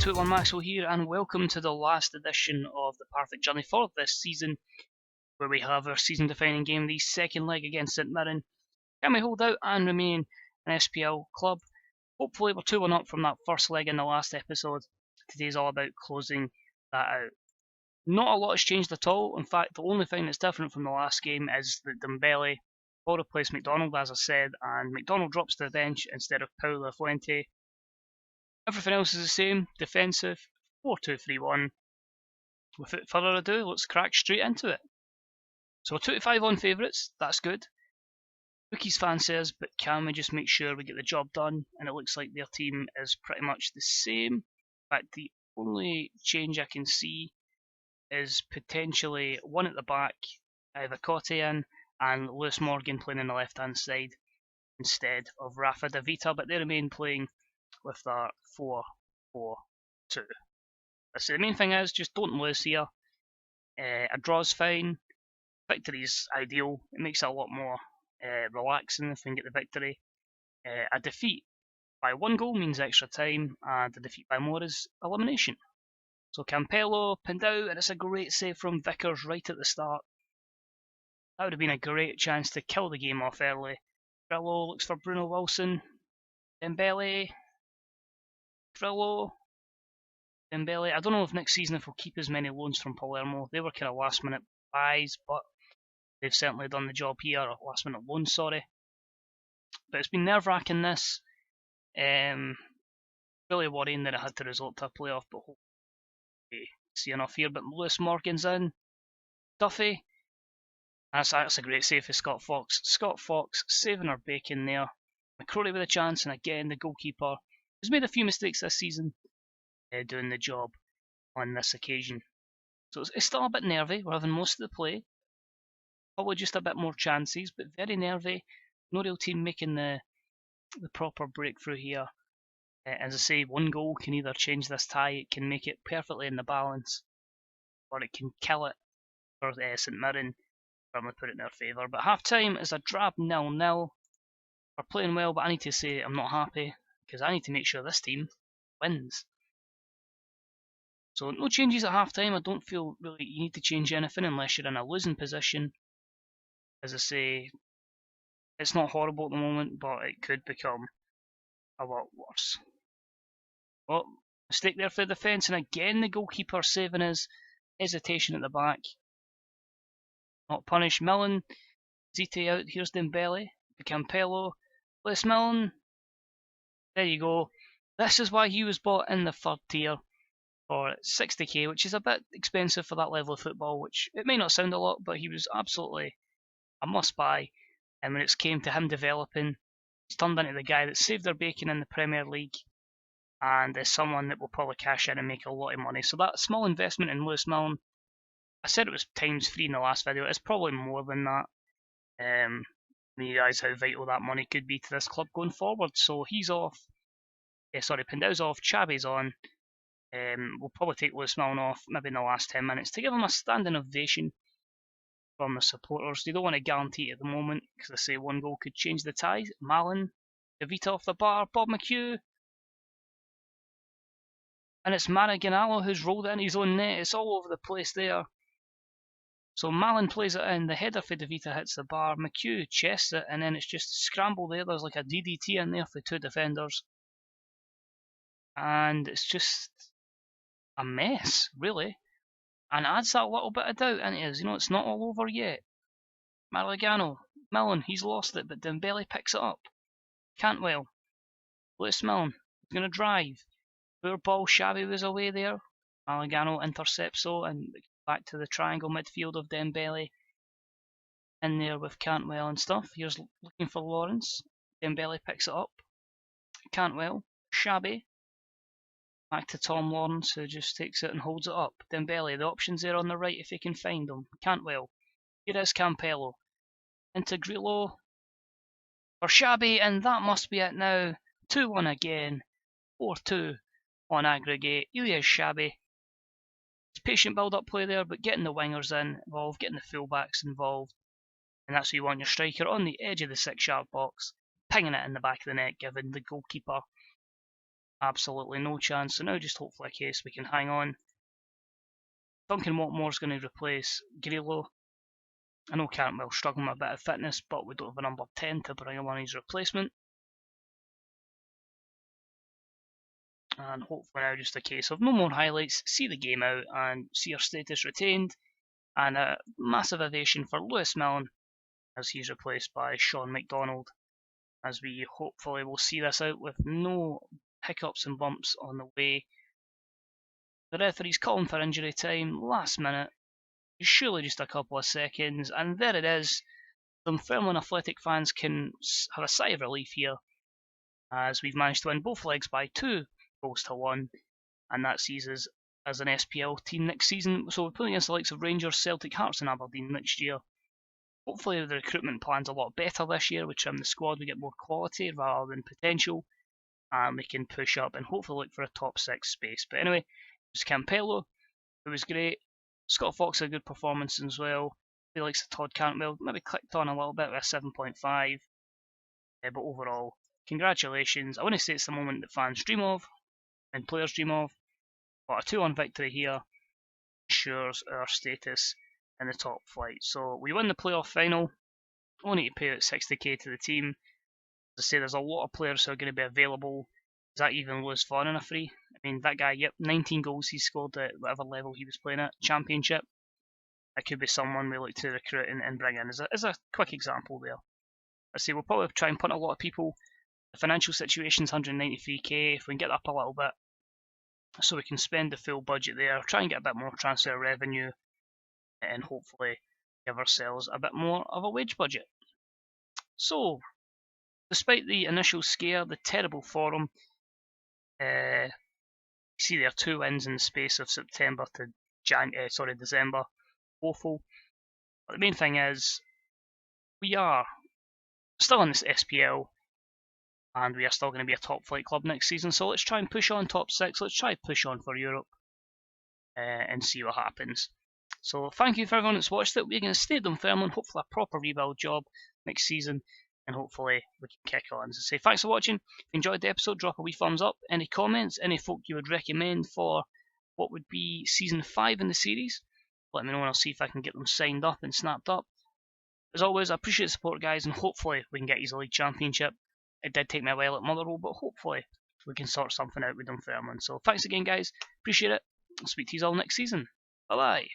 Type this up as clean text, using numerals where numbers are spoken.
21 Maxwell here, and welcome to the last edition of the Parfect journey for this season, where we have our season-defining game, the second leg against St Mirren. Can we hold out and remain an SPL club? Hopefully we're 2-1 up from that first leg in the last episode. Today's all about closing that out. Not a lot has changed at all. In fact, the only thing that's different from the last game is that Dembele will replace McDonald, as I said, and McDonald drops to the bench instead of Paulo Fuente. Everything else is the same, defensive, 4-2-3-1. Without further ado, let's crack straight into it. So 2-5 on favourites, that's good. Bookies fan says, but can we just make sure we get the job done? And it looks like their team is pretty much the same. In fact, the only change I can see is potentially one at the back, either Cote in, and Lewis Morgan playing on the left-hand side instead of Rafa De Vita, but they remain playing with that 4-4-2. So the main thing is just don't lose here. A draw's fine. Victory's ideal. It makes it a lot more relaxing if we can get the victory. A defeat by 1 goal means extra time, and a defeat by more is elimination. So Campello pinned out, and it's a great save from Vickers right at the start. That would have been a great chance to kill the game off early. Grillo looks for Bruno Wilson. Dembele. Grillo. Dembele. I don't know if next season if we'll keep as many loans from Palermo. They were kind of last minute buys, but they've certainly done the job here. Or last minute loans, sorry. But it's been nerve wracking this. Really worrying that it had to result to a playoff, but hopefully see enough here. But Lewis Morgan's in. Duffy. That's a great save for Scott Fox. Scott Fox saving our bacon there. McCrory with a chance, and again the goalkeeper has made a few mistakes this season doing the job on this occasion. So it's still a bit nervy. We're having most of the play. Probably just a bit more chances, but very nervy. No real team making the proper breakthrough here. As I say, 1 goal can either change this tie, it can make it perfectly in the balance, or it can kill it for St Mirren. Firmly put it in their favour. But half time is a drab 0-0. We're playing well, but I need to say I'm not happy because I need to make sure this team wins. So no changes at half time. I don't feel really you need to change anything unless you're in a losing position. As I say, it's not horrible at the moment, but it could become a lot worse. Well, mistake there for the defence, and again the goalkeeper saving his hesitation at the back. Not punished. Millen, Zite out. Here's Dembele, Campello, Lewis Millen. There you go. This is why he was bought in the 3rd tier for 60k, which is a bit expensive for that level of football, which it may not sound a lot, but he was absolutely a must-buy. And when it came to him developing, he's turned into the guy that saved their bacon in the Premier League, and is someone that will probably cash in and make a lot of money. So that small investment in Lewis Millen, I said it was times 3 in the last video. It's probably more than that. You guys how vital that money could be to this club going forward. So he's off. Pindau's off. Chabi's on. We'll probably take Lewis Millen off maybe in the last 10 minutes to give him a standing ovation from the supporters. They don't want to guarantee it at the moment because I say 1 goal could change the tie. Malin, De Vita off the bar, Bob McHugh. And it's Maraganalo who's rolled it in his own net. It's all over the place there. So Malin plays it in, the header for De Vita hits the bar, McHugh chests it, and then it's just scrambled there. There's like a DDT in there for 2 defenders. And it's just a mess, really. And adds that little bit of doubt into us. It's not all over yet. Marligano, Millen, he's lost it, but Dembele picks it up. Cantwell, Lewis Millen, he's going to drive. Poor ball, Xavi was away there. Marligano intercepts and back to the triangle midfield of Dembele. In there with Cantwell and stuff. Here's looking for Lawrence. Dembele picks it up. Cantwell, Xavi. Back to Tom Lawrence, who just takes it and holds it up. Dembele, the options there on the right if he can find them. Cantwell. Here is Campello. Into Grillo. For Xavi, and that must be it now. 2-1 again. 4-2 on aggregate. Ilias Xavi. It's patient build-up play there, but getting the wingers involved, getting the fullbacks involved. And that's where you want your striker on the edge of the 6-yard box, pinging it in the back of the net, giving the goalkeeper absolutely no chance. So now just hopefully a case we can hang on. Duncan Watmore's going to replace Grillo. I know Cantwell's struggling with a bit of fitness, but we don't have a number 10 to bring him on his replacement. And hopefully now just a case of no more highlights, see the game out and see our status retained. And a massive ovation for Lewis Millen as he's replaced by Sean McDonald, as we hopefully will see this out with no hiccups and bumps on the way. The referee's calling for injury time, last minute, surely just a couple of seconds, and there it is. Dunfermline Athletic fans can have a sigh of relief here, as we've managed to win both legs by 2-1, and that sees us as an SPL team next season. So we're playing against the likes of Rangers, Celtic, Hearts and Aberdeen next year. Hopefully the recruitment plan's a lot better this year. We trim the squad, we get more quality rather than potential, and we can push up and hopefully look for a top 6 space. But anyway, it was Campello, who was great. Scott Fox had a good performance as well. He likes Todd Cantwell, maybe clicked on a little bit with a 7.5. But overall, congratulations. I wouldn't say it's the moment that fans dream of and players dream of, but a 2-1 victory here ensures our status in the top flight. So we win the playoff final, only to pay out 60k to the team. As I say, there's a lot of players who are going to be available. Is that even Lewis Vaughan on a free? I mean, that guy, yep, 19 goals he scored at whatever level he was playing at, Championship. That could be someone we look to recruit and bring in as a quick example there. I say we'll probably try and punt a lot of people. The financial situation's 193k. If we can get up a little bit, so we can spend the full budget there, try and get a bit more transfer revenue, and hopefully give ourselves a bit more of a wage budget. So, despite the initial scare, the terrible form, you see there 2 wins in the space of September to December. Woeful. But the main thing is, we are still in this SPL, and we are still going to be a top flight club next season. So let's try and push on top 6. Let's try and push on for Europe and see what happens. So thank you for everyone that's watched it. We're going to stay at Dunfermline, hopefully a proper rebuild job next season, and hopefully we can kick on. So say thanks for watching. If you enjoyed the episode, drop a wee thumbs up. Any comments, any folk you would recommend for what would be season 5 in the series, let me know and I'll see if I can get them signed up and snapped up. As always, I appreciate the support, guys, and hopefully we can get you the League Championship. It did take me a while at Motherwell, but hopefully we can sort something out with Dunfermline. So thanks again, guys. Appreciate it. I'll speak to you all next season. Bye-bye.